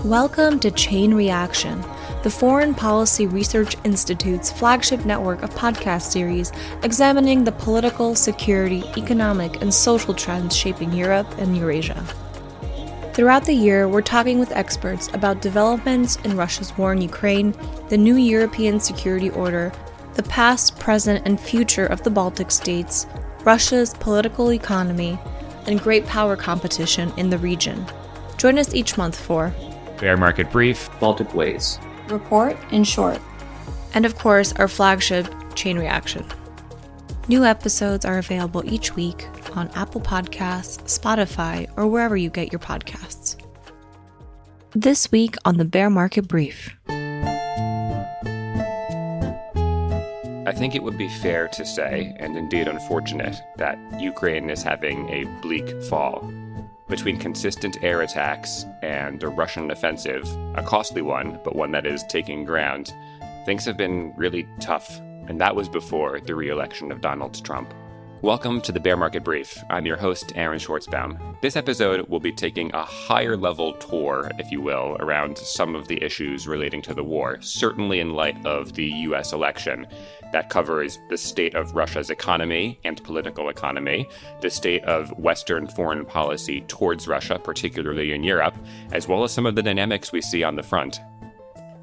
Welcome to Chain Reaction, the Foreign Policy Research Institute's flagship network of podcast series examining the political, security, economic, and social trends shaping Europe and Eurasia. Throughout the year, we're talking with experts about developments in Russia's war in Ukraine, the new European security order, the past, present, and future of the Baltic states, Russia's political economy, and great power competition in the region. Join us each month for Bear Market Brief, Baltic Ways, Report in Short, and of course, our flagship, Chain Reaction. New episodes are available each week on Apple Podcasts, Spotify, or wherever you get your podcasts. This week on the Bear Market Brief. I think it would be fair to say, and indeed unfortunate, that Ukraine is having a bleak fall. Between consistent air attacks and a Russian offensive, a costly one, but one that is taking ground, things have been really tough, and that was before the reelection of Donald Trump. Welcome to the Bear Market Brief. I'm your host, Aaron Schwartzbaum. This episode will be taking a higher-level tour, if you will, around some of the issues relating to the war, certainly in light of the U.S. election. That covers the state of Russia's economy and political economy, the state of Western foreign policy towards Russia, particularly in Europe, as well as some of the dynamics we see on the front.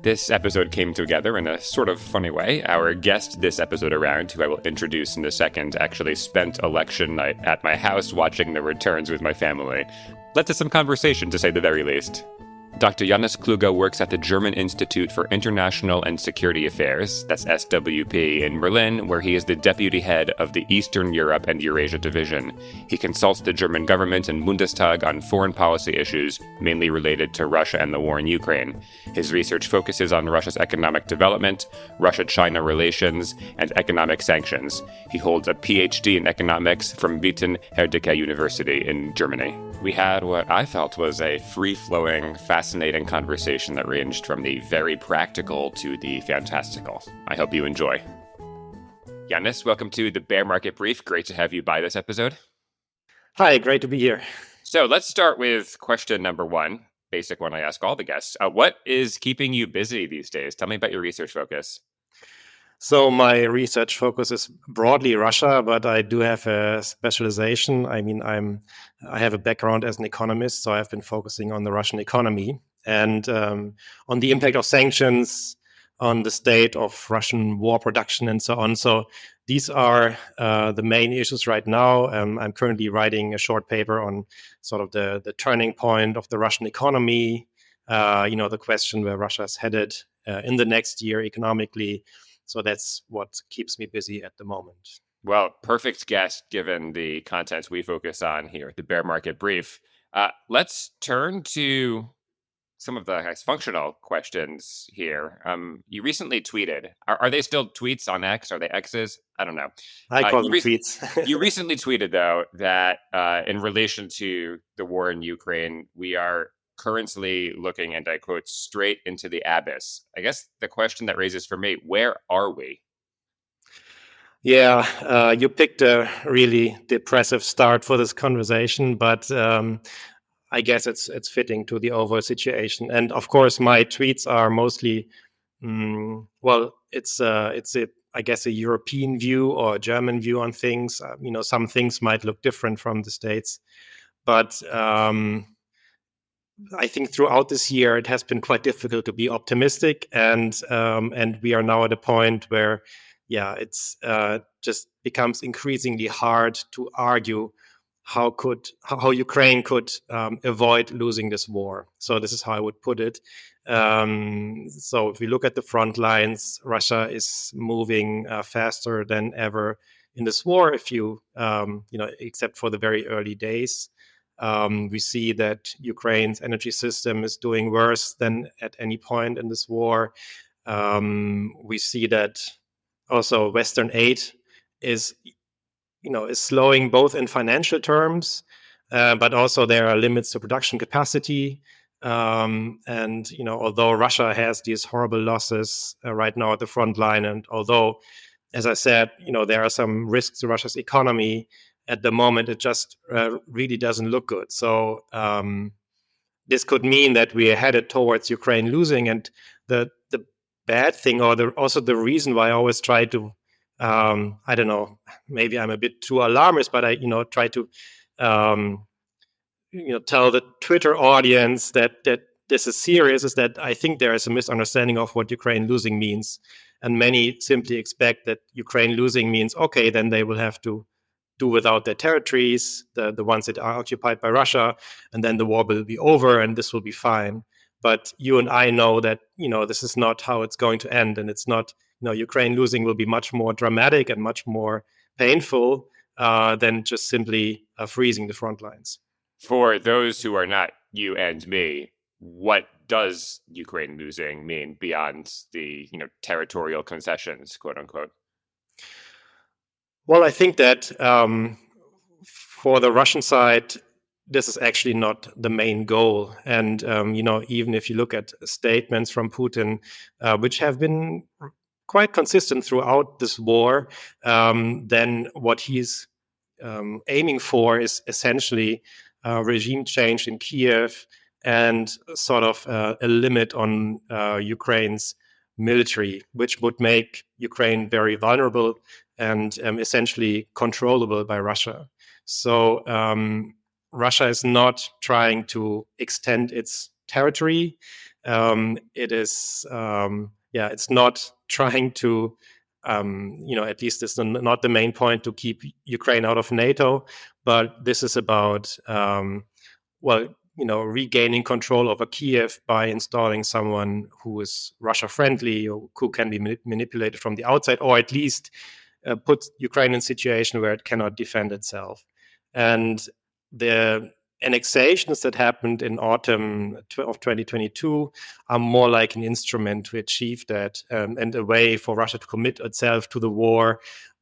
This episode came together in a sort of funny way. Our guest this episode around, who I will introduce in a second, actually spent election night at my house watching the returns with my family. Led to some conversation, to say the very least. Dr. Janis Kluge works at the German Institute for International and Security Affairs, that's SWP, in Berlin, where he is the deputy head of the Eastern Europe and Eurasia Division. He consults the German government and Bundestag on foreign policy issues, mainly related to Russia and the war in Ukraine. His research focuses on Russia's economic development, Russia-China relations, and economic sanctions. He holds a PhD in economics from Witten-Herdecke University in Germany. We had what I felt was a free-flowing, fascinating conversation that ranged from the very practical to the fantastical. I hope you enjoy. Janis, welcome to the Bear Market Brief. Great to have you by this episode. Hi, great to be here. So let's start with question number one, basic one I ask all the guests. What is keeping you busy these days? Tell me about your research focus. So my research focus is broadly Russia, but I do have a specialization. I have a background as an economist, so I've been focusing on the Russian economy and on the impact of sanctions, on the state of Russian war production, and so on. So these are the main issues right now. I'm currently writing a short paper on sort of the turning point of the Russian economy, the question where Russia is headed in the next year economically. So that's what keeps me busy at the moment. Well, perfect guest given the contents we focus on here at the Bear Market Brief. Let's turn to some of the functional questions here. You recently tweeted. Are they still tweets on X? Are they X's? I don't know. I call them tweets. You recently tweeted, though, that in relation to the war in Ukraine, we are currently looking, and I quote, straight into the abyss. I guess the question that raises for me, where are we? Yeah, you picked a really depressive start for this conversation, but I guess it's fitting to the overall situation. And of course, my tweets are mostly, it's a European view or a German view on things. Some things might look different from the States, but I think throughout this year, it has been quite difficult to be optimistic, and we are now at a point where, it's just becomes increasingly hard to argue how Ukraine could avoid losing this war. So this is how I would put it. So if we look at the front lines, Russia is moving faster than ever in this war. If you except for the very early days. We see that Ukraine's energy system is doing worse than at any point in this war. We see that also Western aid is slowing both in financial terms, but also there are limits to production capacity. Although Russia has these horrible losses right now at the front line, and although, as I said, there are some risks to Russia's economy, at the moment, it just really doesn't look good. So this could mean that we are headed towards Ukraine losing. And the bad thing, or also the reason why I always try to, I don't know, maybe I'm a bit too alarmist, but I try to tell the Twitter audience that this is serious, is that I think there is a misunderstanding of what Ukraine losing means, and many simply expect that Ukraine losing means, okay, then they will have to do without their territories, the ones that are occupied by Russia, and then the war will be over and this will be fine. But you and I know that this is not how it's going to end, and it's not. Ukraine losing will be much more dramatic and much more painful than just simply freezing the front lines. For those who are not you and me, what does Ukraine losing mean beyond the territorial concessions, quote unquote? Well, I think that for the Russian side, this is actually not the main goal. And even if you look at statements from Putin, which have been quite consistent throughout this war, then what he's aiming for is essentially regime change in Kiev and sort of a limit on Ukraine's military, which would make Ukraine very vulnerable and essentially controllable by Russia. So Russia is not trying to extend its territory. It is, it's not trying to, at least it's not the main point, to keep Ukraine out of NATO, but this is about, regaining control over Kiev by installing someone who is Russia friendly or who can be manipulated from the outside, or at least put Ukraine in a situation where it cannot defend itself. And the annexations that happened in autumn of 2022 are more like an instrument to achieve that, and a way for Russia to commit itself to the war.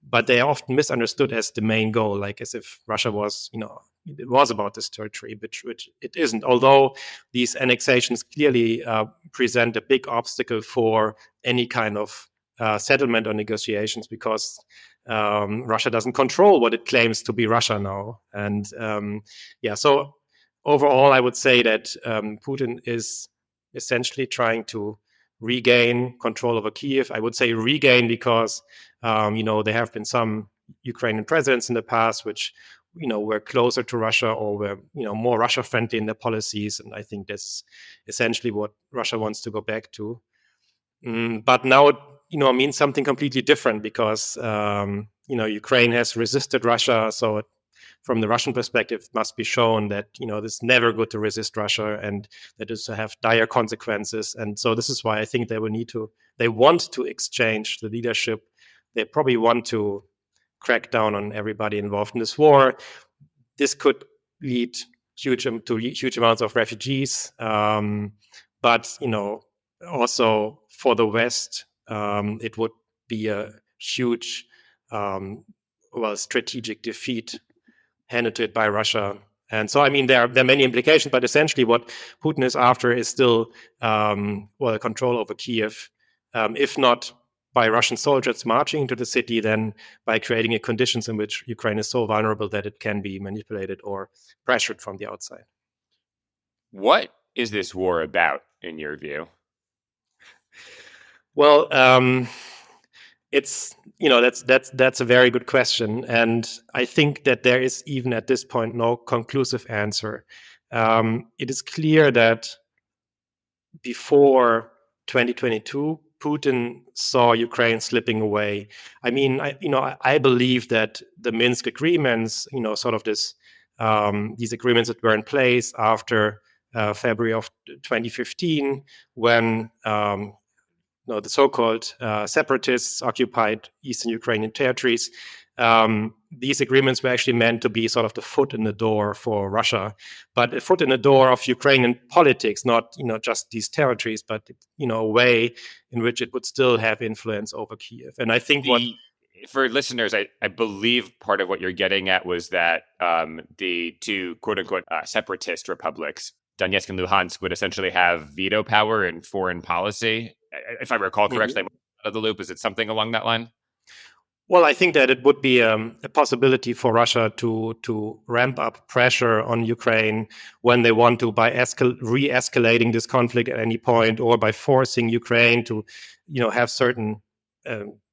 But they are often misunderstood as the main goal, like as if Russia was, it was about this territory, which it isn't. Although these annexations clearly present a big obstacle for any kind of settlement or negotiations, because Russia doesn't control what it claims to be Russia now. And so overall, I would say that Putin is essentially trying to regain control over Kiev. I would say regain because, there have been some Ukrainian presidents in the past which, were closer to Russia or were, more Russia friendly in their policies. And I think that's essentially what Russia wants to go back to. But now, it means something completely different because, Ukraine has resisted Russia. So from the Russian perspective, it must be shown that, it's never good to resist Russia and that is to have dire consequences. And so this is why I think they want to exchange the leadership. They probably want to crack down on everybody involved in this war. This could lead to huge amounts of refugees. But, also for the West, it would be a huge, strategic defeat handed to it by Russia. And so, there are many implications, but essentially what Putin is after is still, control over Kiev, if not by Russian soldiers marching into the city, then by creating conditions in which Ukraine is so vulnerable that it can be manipulated or pressured from the outside. What is this war about, in your view? Well, it's that's a very good question, and I think that there is even at this point no conclusive answer. It is clear that before 2022, Putin saw Ukraine slipping away. I believe that the Minsk agreements, sort of these agreements that were in place after February of 2015, when the so-called separatists occupied eastern Ukrainian territories. These agreements were actually meant to be sort of the foot in the door for Russia, but a foot in the door of Ukrainian politics, not just these territories, but a way in which it would still have influence over Kiev. And I think for listeners, I believe part of what you're getting at was that the two quote unquote separatist republics, Donetsk and Luhansk, would essentially have veto power in foreign policy. If I recall correctly, I'm out of the loop. Is it something along that line? Well, I think that it would be a possibility for Russia to ramp up pressure on Ukraine when they want to, by re-escalating this conflict at any point, or by forcing Ukraine to, have certain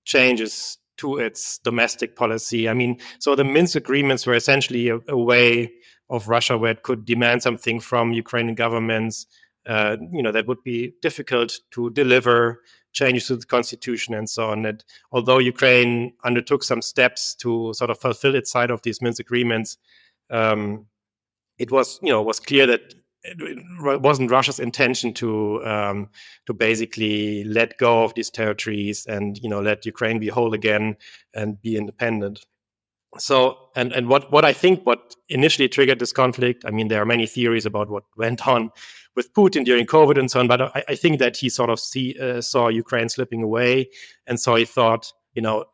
changes to its domestic policy. I mean, so the Minsk agreements were essentially a way of Russia where it could demand something from Ukrainian governments, that would be difficult to deliver, changes to the constitution and so on. That although Ukraine undertook some steps to sort of fulfill its side of these Minsk agreements, it was clear that it wasn't Russia's intention to basically let go of these territories and let Ukraine be whole again and be independent. So and what I think what initially triggered this conflict, I mean, there are many theories about what went on with Putin during COVID and so on, but I think that he sort of saw Ukraine slipping away, and so he thought,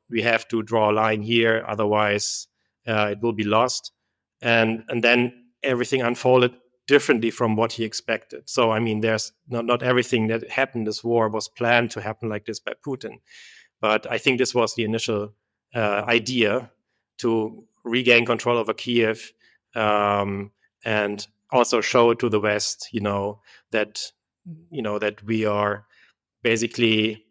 we have to draw a line here, otherwise it will be lost, and then everything unfolded differently from what he expected. So I mean, there's not everything that happened this war was planned to happen like this by Putin, but I think this was the initial idea to regain control over Kiev, and also show to the West, that we are basically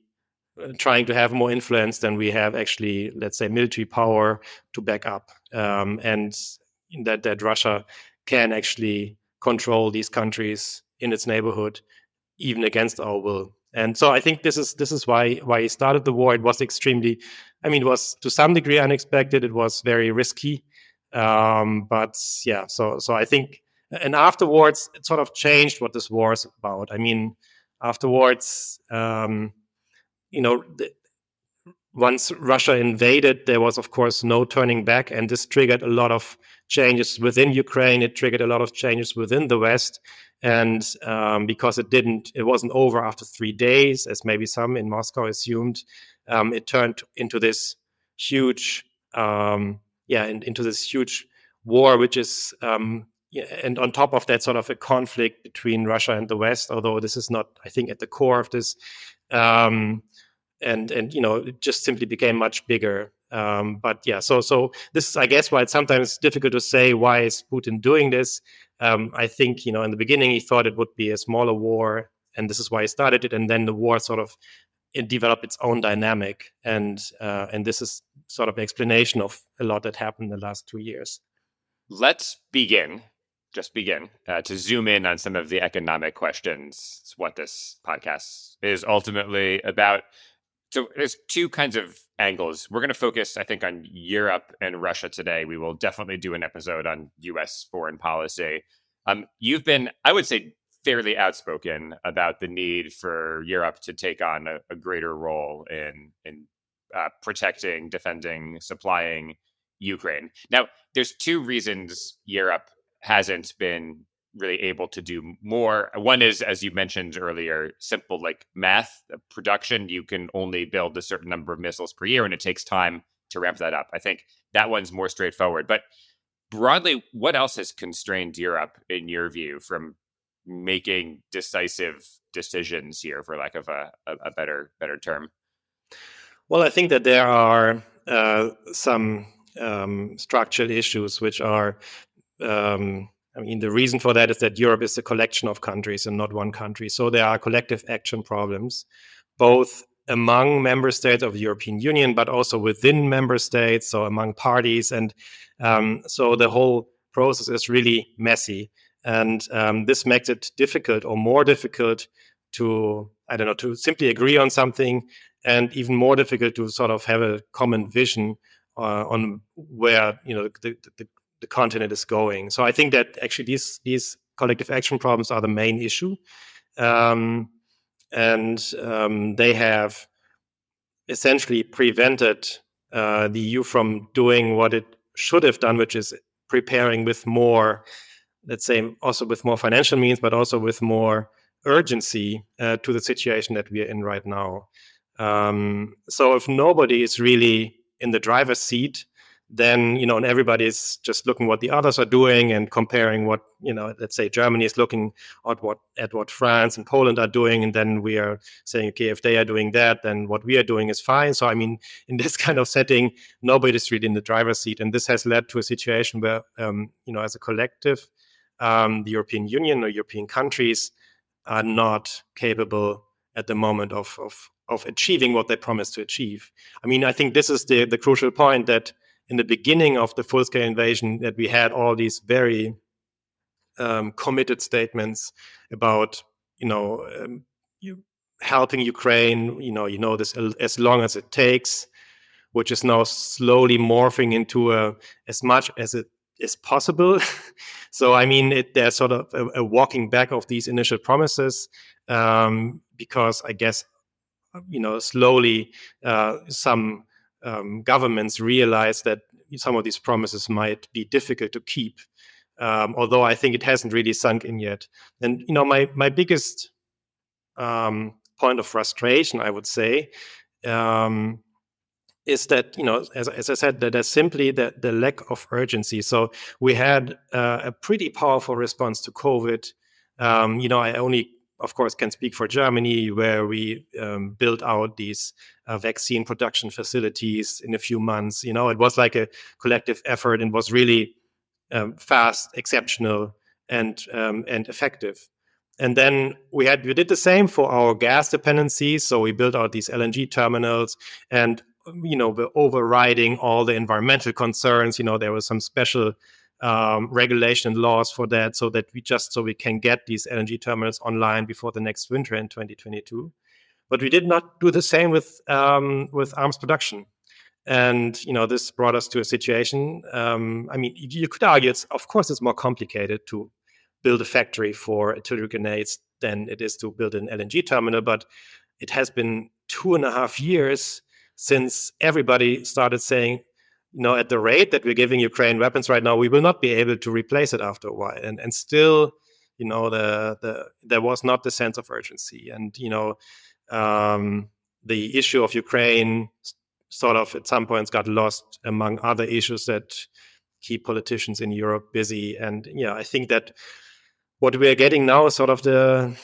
trying to have more influence than we have actually, let's say, military power to back up, and that Russia can actually control these countries in its neighborhood, even against our will. And so I think this is why he started the war. It was extremely, it was to some degree unexpected. It was very risky, but yeah. So I think, and afterwards it sort of changed what this war is about. I mean, afterwards, once Russia invaded, there was, of course, no turning back, and this triggered a lot of changes within Ukraine. It triggered a lot of changes within the West, and because it wasn't over after 3 days, as maybe some in Moscow assumed. It turned into this huge, into this huge war, which is, and on top of that, sort of a conflict between Russia and the West. Although this is not, I think, at the core of this. And it just simply became much bigger. But yeah, so this is, I guess, why it's sometimes difficult to say, why is Putin doing this. I think, in the beginning he thought it would be a smaller war, and this is why he started it. And then the war it developed its own dynamic, and this is sort of an explanation of a lot that happened in the last 2 years. Let's just begin to zoom in on some of the economic questions. It's what this podcast is ultimately about. So there's two kinds of angles. We're going to focus, I think, on Europe and Russia today. We will definitely do an episode on U.S. foreign policy. You've been, I would say, fairly outspoken about the need for Europe to take on a greater role in protecting, defending, supplying Ukraine. Now, there's two reasons Europe hasn't been really able to do more. One is, as you mentioned earlier, simple like math production. You can only build a certain number of missiles per year, and it takes time to ramp that up. I think that one's more straightforward. But broadly, what else has constrained Europe, in your view, from making decisive decisions here, for lack of a better term? Well, I think that there are some structural issues which are the reason for that is that Europe is a collection of countries and not one country. So there are collective action problems, both among member states of the European Union, but also within member states, so among parties. And so the whole process is really messy. And this makes it difficult, or more difficult, to simply agree on something, and even more difficult to sort of have a common vision on where the continent is going. So I think that actually these collective action problems are the main issue, and they have essentially prevented the EU from doing what it should have done, which is preparing with more, let's say, also with more financial means, but also with more urgency to the situation that we are in right now. So if nobody is really in the driver's seat, then, and everybody's just looking what the others are doing and comparing what, let's say Germany is looking at what France and Poland are doing. And then we are saying, okay, if they are doing that, then what we are doing is fine. So, I mean, in this kind of setting, nobody's really in the driver's seat. And this has led to a situation where, as a collective, the European Union or European countries are not capable at the moment of achieving what they promised to achieve. I mean, I think this is the crucial point, that in the beginning of the full-scale invasion, that we had all these very committed statements about, helping Ukraine, this as long as it takes, which is now slowly morphing into as much as it is possible. So, I mean, there's sort of a walking back of these initial promises, because I guess, slowly some governments realize that some of these promises might be difficult to keep, although I think it hasn't really sunk in yet. And, my biggest point of frustration, I would say, is that, as I said, that there's simply the lack of urgency. So we had a pretty powerful response to COVID. I only, of course, can speak for Germany, where we built out these vaccine production facilities in a few months. It was like a collective effort and was really fast, exceptional, and effective. And then we did the same for our gas dependencies. So we built out these LNG terminals, and we're overriding all the environmental concerns. There was some special regulation and laws for that, so that we can get these LNG terminals online before the next winter in 2022. But we did not do the same with arms production. And, this brought us to a situation. I mean, you could argue of course, it's more complicated to build a factory for artillery grenades than it is to build an LNG terminal. But it has been 2.5 years since everybody started saying, at the rate that we're giving Ukraine weapons right now, we will not be able to replace it after a while. And still, there was not the sense of urgency. And, the issue of Ukraine sort of at some points got lost among other issues that keep politicians in Europe busy. And I think that what we are getting now is sort of the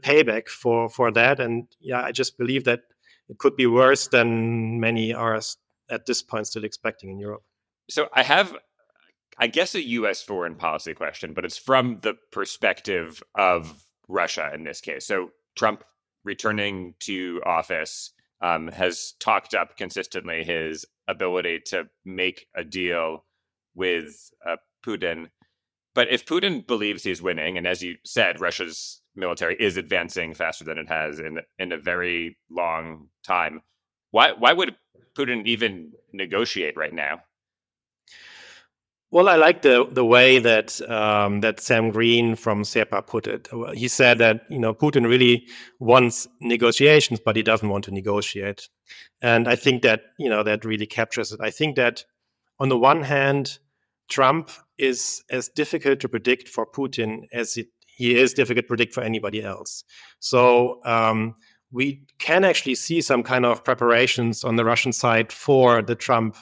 payback for that. And I just believe that it could be worse than many are at this point still expecting in Europe. So I have, I guess, a U.S. foreign policy question, but it's from the perspective of Russia in this case. So Trump, returning to office, has talked up consistently his ability to make a deal with Putin. But if Putin believes he's winning, and as you said, Russia's military is advancing faster than it has in a very long time, why would Putin even negotiate right now? Well, I like the way that Sam Green from SEPA put it. He said that Putin really wants negotiations, but he doesn't want to negotiate. And I think that that really captures it. I think that on the one hand, Trump is as difficult to predict for Putin as he is difficult to predict for anybody else. So we can actually see some kind of preparations on the Russian side for the Trump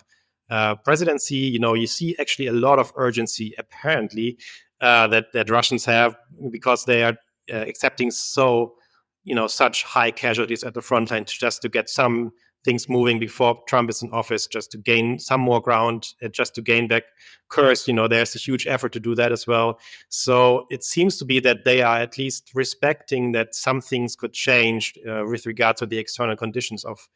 presidency. You see actually a lot of urgency apparently that Russians have, because they are accepting such high casualties at the front line just to get some things moving before Trump is in office, just to gain some more ground, just to gain back Kursk. There's a huge effort to do that as well. So it seems to be that they are at least respecting that some things could change with regard to the external conditions of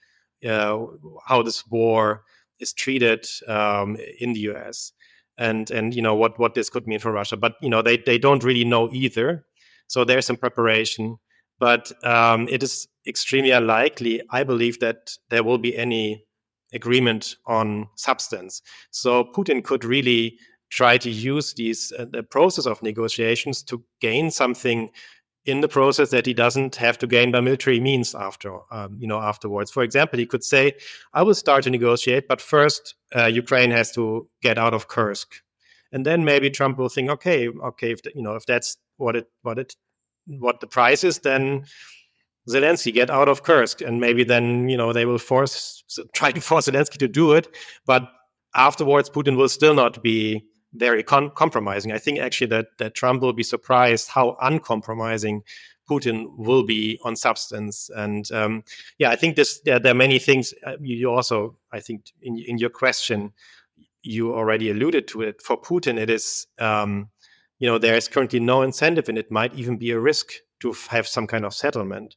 how this war is treated in the US, and what this could mean for Russia. But they don't really know either. So there's some preparation. But it is extremely unlikely, I believe, that there will be any agreement on substance. So Putin could really try to use the process of negotiations to gain something in the process that he doesn't have to gain by military means afterwards. For example, he could say, "I will start to negotiate, but first Ukraine has to get out of Kursk," and then maybe Trump will think, "Okay, if that's what the price is, then Zelensky, get out of Kursk. And maybe then, they will try to force Zelensky to do it. But afterwards, Putin will still not be very compromising. I think actually that Trump will be surprised how uncompromising Putin will be on substance. And I think there are many things. You also, I think, in your question, you already alluded to it. For Putin, it is, there is currently no incentive, and it might even be a risk to have some kind of settlement.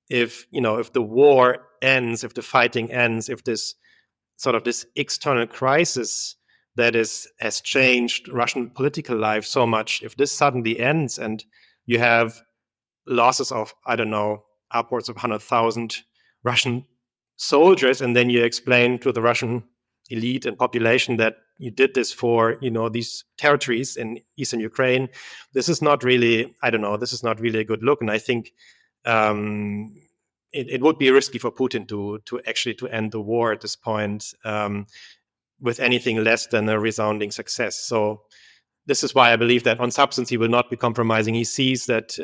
If the war ends, if the fighting ends, if this external crisis that has changed Russian political life so much, if this suddenly ends and you have losses of, I don't know, upwards of 100,000 Russian soldiers, and then you explain to the Russian elite and population that you did this for, these territories in eastern Ukraine, this is not really a good look. And I think it would be risky for Putin to end the war at this point with anything less than a resounding success. So this is why I believe that on substance he will not be compromising. He sees that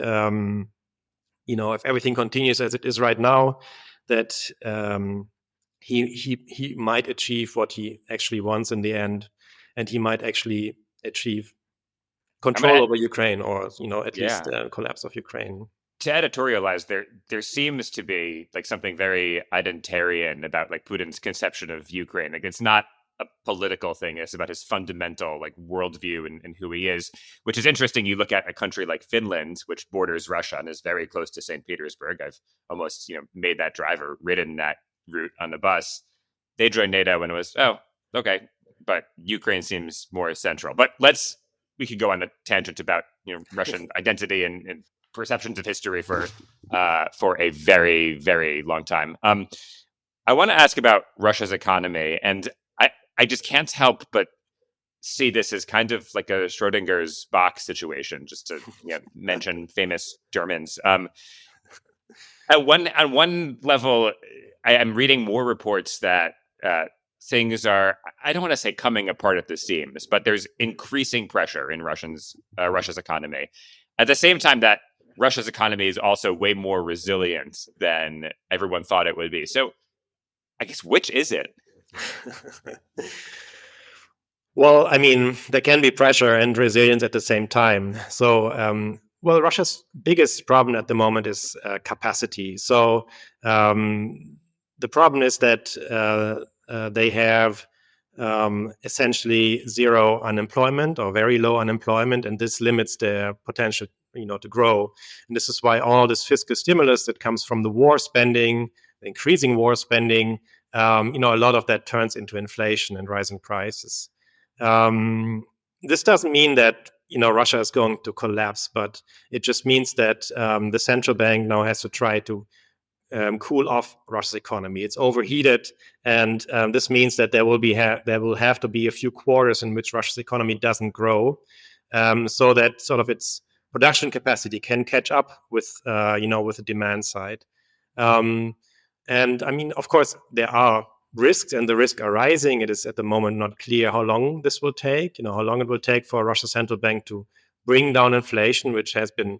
if everything continues as it is right now, that he might achieve what he actually wants in the end, and he might actually achieve control over Ukraine, or at least collapse of Ukraine. To editorialize, there seems to be like something very identitarian about like Putin's conception of Ukraine. Like it's not a political thing; it's about his fundamental like worldview and who he is, which is interesting. You look at a country like Finland, which borders Russia and is very close to St. Petersburg. I've almost made that drive or ridden that route on the bus. They joined NATO and it was okay, but Ukraine seems more central. But we could go on a tangent about Russian identity and perceptions of history for a very, very long time. I want to ask about Russia's economy, and I just can't help but see this as kind of like a Schrodinger's box situation, just to mention famous Germans. On one level, I am reading more reports that things are, I don't want to say coming apart at the seams, but there's increasing pressure in Russia's economy. At the same time that Russia's economy is also way more resilient than everyone thought it would be. So I guess, which is it? Well, I mean, there can be pressure and resilience at the same time. So, Russia's biggest problem at the moment is capacity. So the problem is that they have essentially zero unemployment or very low unemployment, and this limits their potential, to grow. And this is why all this fiscal stimulus that comes from the war spending, the increasing war spending, a lot of that turns into inflation and rising prices. This doesn't mean that Russia is going to collapse, but it just means that the central bank now has to try to cool off Russia's economy. It's overheated, and this means that there will have to be a few quarters in which Russia's economy doesn't grow, so that sort of its production capacity can catch up with the demand side. And I mean, of course, there are risks, and the risks are rising. It is at the moment not clear how long this will take. How long it will take for Russia's central bank to bring down inflation, which has been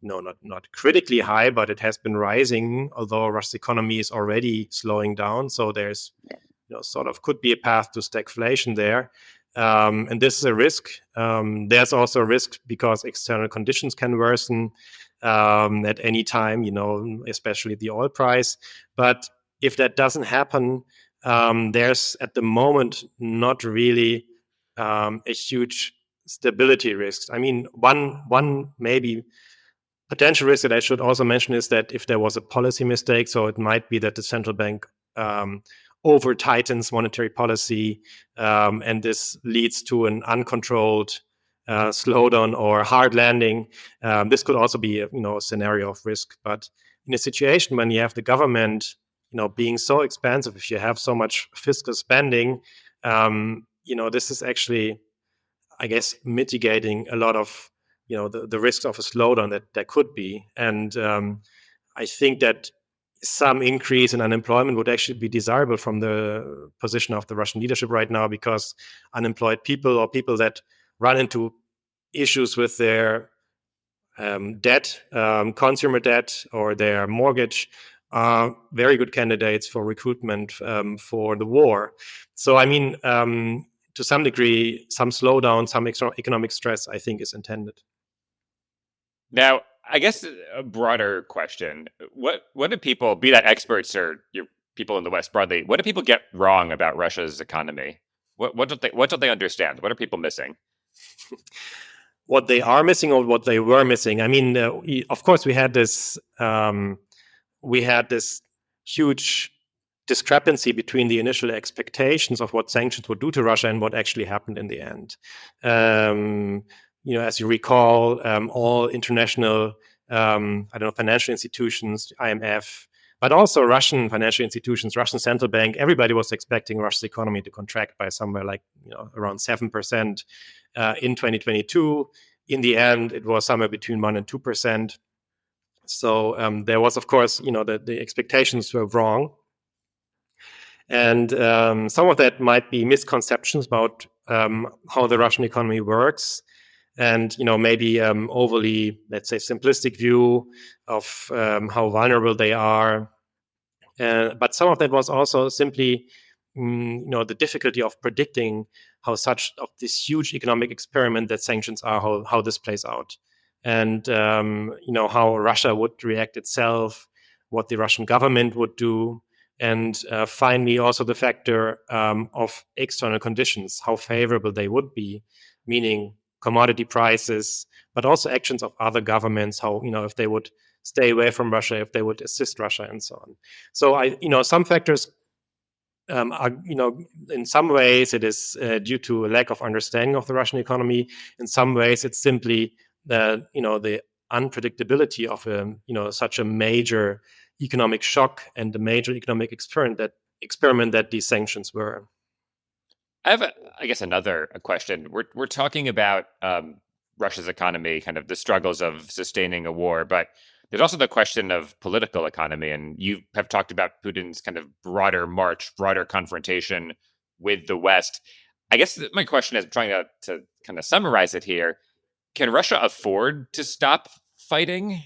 not critically high, but it has been rising, although Russia's economy is already slowing down. So there's, could be a path to stagflation there. And this is a risk. There's also a risk because external conditions can worsen at any time, especially the oil price. But if that doesn't happen, there's at the moment not really a huge stability risk. I mean, one maybe potential risk that I should also mention is that if there was a policy mistake, so it might be that the central bank over tightens monetary policy, and this leads to an uncontrolled slowdown or hard landing. This could also be a scenario of risk. But in a situation when you have the government being so expansive, if you have so much fiscal spending, this is actually, I guess, mitigating a lot of the risks of a slowdown that there could be. And I think that some increase in unemployment would actually be desirable from the position of the Russian leadership right now, because unemployed people or people that run into issues with their debt, consumer debt, or their mortgage are very good candidates for recruitment for the war. So, I mean, to some degree, some slowdown, some economic stress, I think, is intended. Now, I guess a broader question: what do people, be that experts or your people in the West broadly, what do people get wrong about Russia's economy? What don't they understand? What are people missing? What they are missing, or what they were missing. I mean, of course, we had this huge discrepancy between the initial expectations of what sanctions would do to Russia and what actually happened in the end. As you recall, all international, financial institutions, IMF, but also Russian financial institutions, Russian central bank, everybody was expecting Russia's economy to contract by somewhere like around 7% in 2022. In the end, it was somewhere between 1% and 2%. So there was, of course, the expectations were wrong. And some of that might be misconceptions about how the Russian economy works. And, maybe overly, let's say, simplistic view of how vulnerable they are. But some of that was also simply, the difficulty of predicting how such of this huge economic experiment that sanctions are, how this plays out. And, how Russia would react itself, what the Russian government would do. And finally, also the factor of external conditions, how favorable they would be, meaning commodity prices, but also actions of other governments, how, if they would stay away from Russia, if they would assist Russia, and so on. So some factors are, in some ways it is due to a lack of understanding of the Russian economy. In some ways, it's simply the unpredictability of such a major economic shock and the major economic experiment that these sanctions were. I have, I guess, another question. We're talking about Russia's economy, kind of the struggles of sustaining a war, but there's also the question of political economy, and you have talked about Putin's kind of broader confrontation with the West. I guess my question is, trying to kind of summarize it here: can Russia afford to stop fighting?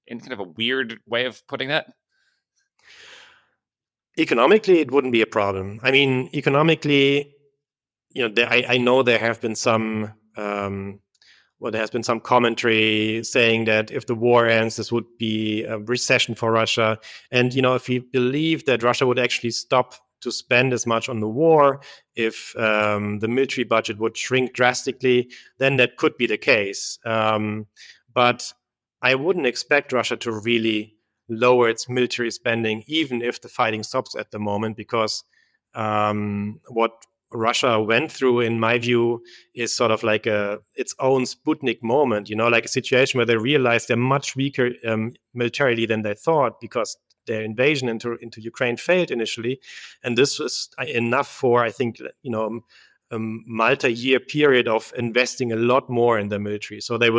In kind of a weird way of putting that. Economically, it wouldn't be a problem. I mean, economically, I know there have been some. There has been some commentary saying that if the war ends, this would be a recession for Russia. And, if we believe that Russia would actually stop to spend as much on the war, if the military budget would shrink drastically, then that could be the case. But I wouldn't expect Russia to really lower its military spending, even if the fighting stops at the moment, because what Russia went through, in my view, is sort of like its own Sputnik moment, like a situation where they realized they're much weaker militarily than they thought, because their invasion into Ukraine failed initially. And this was enough for, I think, a multi-year period of investing a lot more in the military. So they're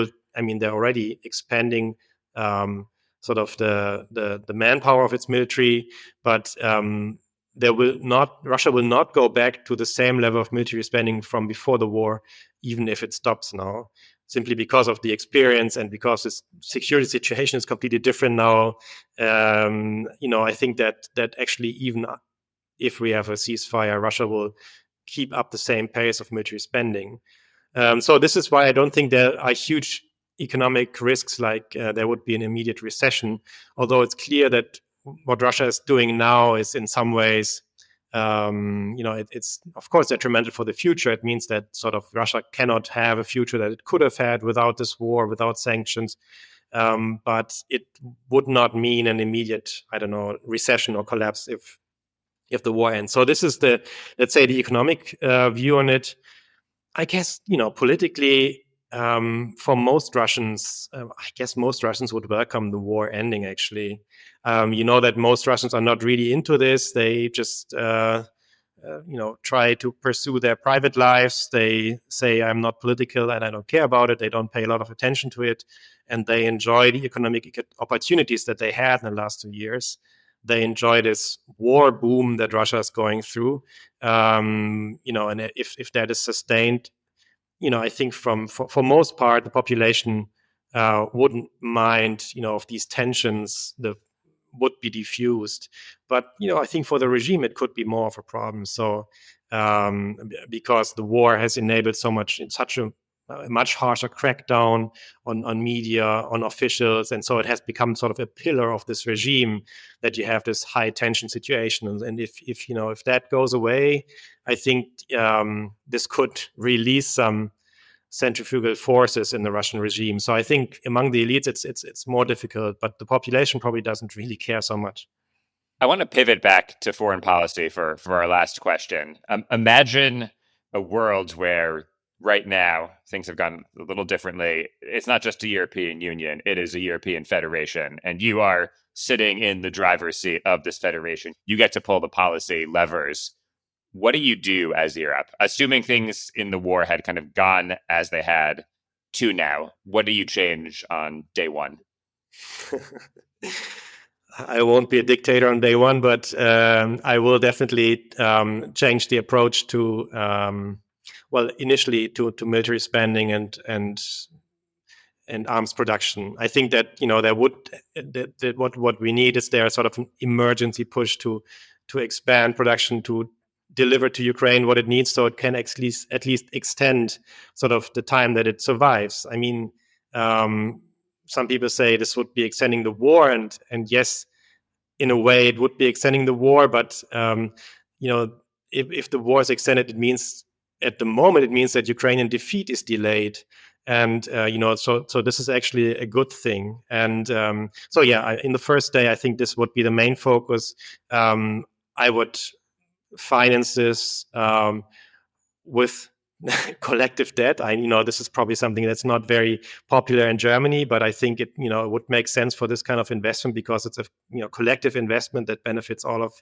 already expanding sort of the manpower of its military, but Russia will not go back to the same level of military spending from before the war, even if it stops now, simply because of the experience and because the security situation is completely different now. I think that actually, even if we have a ceasefire, Russia will keep up the same pace of military spending. So this is why I don't think there are huge economic risks like there would be an immediate recession, although it's clear that what Russia is doing now is in some ways, it's of course detrimental for the future. It means that sort of Russia cannot have a future that it could have had without this war, without sanctions. But it would not mean an immediate, recession or collapse if the war ends. So this is let's say, the economic view on it. I guess, politically, for most Russians, I guess most Russians would welcome the war ending, actually. That most Russians are not really into this. They just, try to pursue their private lives. They say, I'm not political and I don't care about it. They don't pay a lot of attention to it. And they enjoy the economic opportunities that they had in the last 2 years. They enjoy this war boom that Russia is going through. And if that is sustained, I think for most part, the population wouldn't mind, if these tensions would be diffused. But, I think for the regime, it could be more of a problem. So because the war has enabled such a much harsher crackdown on media, on officials. And so it has become sort of a pillar of this regime that you have this high tension situation. And if that goes away, I think this could release some centrifugal forces in the Russian regime. So I think among the elites, it's more difficult, but the population probably doesn't really care so much. I want to pivot back to foreign policy for our last question. Imagine a world where right now things have gone a little differently. It's not just a European Union, it is a European Federation, and you are sitting in the driver's seat of this federation. You get to pull the policy levers. What do you do as Europe? Assuming things in the war had kind of gone as they had to now, what do you change on day one? I won't be a dictator on day one, but I will definitely change the approach to, initially to military spending and arms production. I think that what we need is there sort of an emergency push to expand production, to deliver to Ukraine what it needs, so it can at least extend sort of the time that it survives. I mean, some people say this would be extending the war, and yes, in a way it would be extending the war, but if the war is extended, it means that Ukrainian defeat is delayed, and so this is actually a good thing. And in the first day, I think this would be the main focus. I would finance this with collective debt. This is probably something that's not very popular in Germany, but I think it would make sense for this kind of investment because it's a collective investment that benefits all of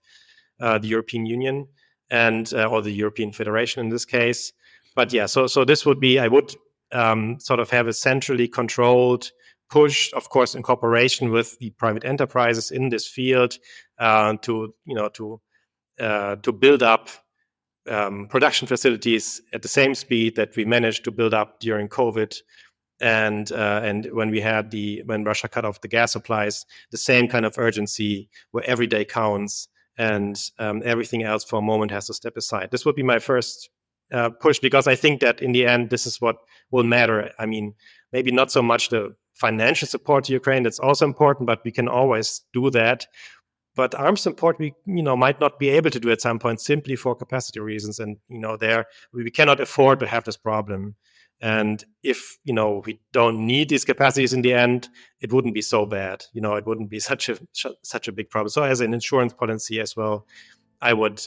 the European Union and or the European Federation in this case. But so this would be, I would sort of have a centrally controlled push, of course, in cooperation with the private enterprises in this field, to build up production facilities at the same speed that we managed to build up during COVID, and when Russia cut off the gas supplies, the same kind of urgency where every day counts, and everything else for a moment has to step aside. This would be my first push, because I think that in the end, this is what will matter. I mean, maybe not so much the financial support to Ukraine, that's also important, but we can always do that. But arms support, we might not be able to do at some point simply for capacity reasons, and we cannot afford to have this problem. And if we don't need these capacities in the end, it wouldn't be so bad. It wouldn't be such a big problem. So as an insurance policy as well, I would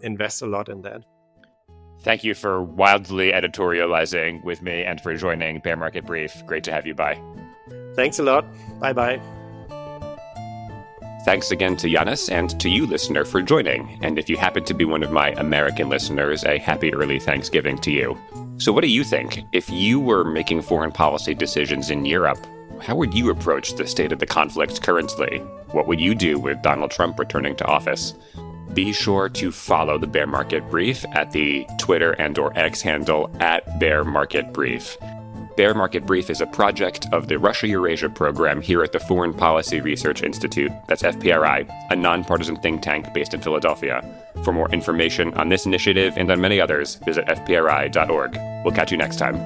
invest a lot in that. Thank you for wildly editorializing with me and for joining Bear Market Brief. Great to have you. Bye. Thanks a lot. Bye-bye. Thanks again to Janis and to you, listener, for joining. And if you happen to be one of my American listeners, a happy early Thanksgiving to you. So what do you think? If you were making foreign policy decisions in Europe, how would you approach the state of the conflict currently? What would you do with Donald Trump returning to office? Be sure to follow the Bear Market Brief at the Twitter and/or X handle @BearMarketBrief. Bear Market Brief is a project of the Russia-Eurasia program here at the Foreign Policy Research Institute, that's FPRI, a nonpartisan think tank based in Philadelphia. For more information on this initiative and on many others, visit fpri.org. We'll catch you next time.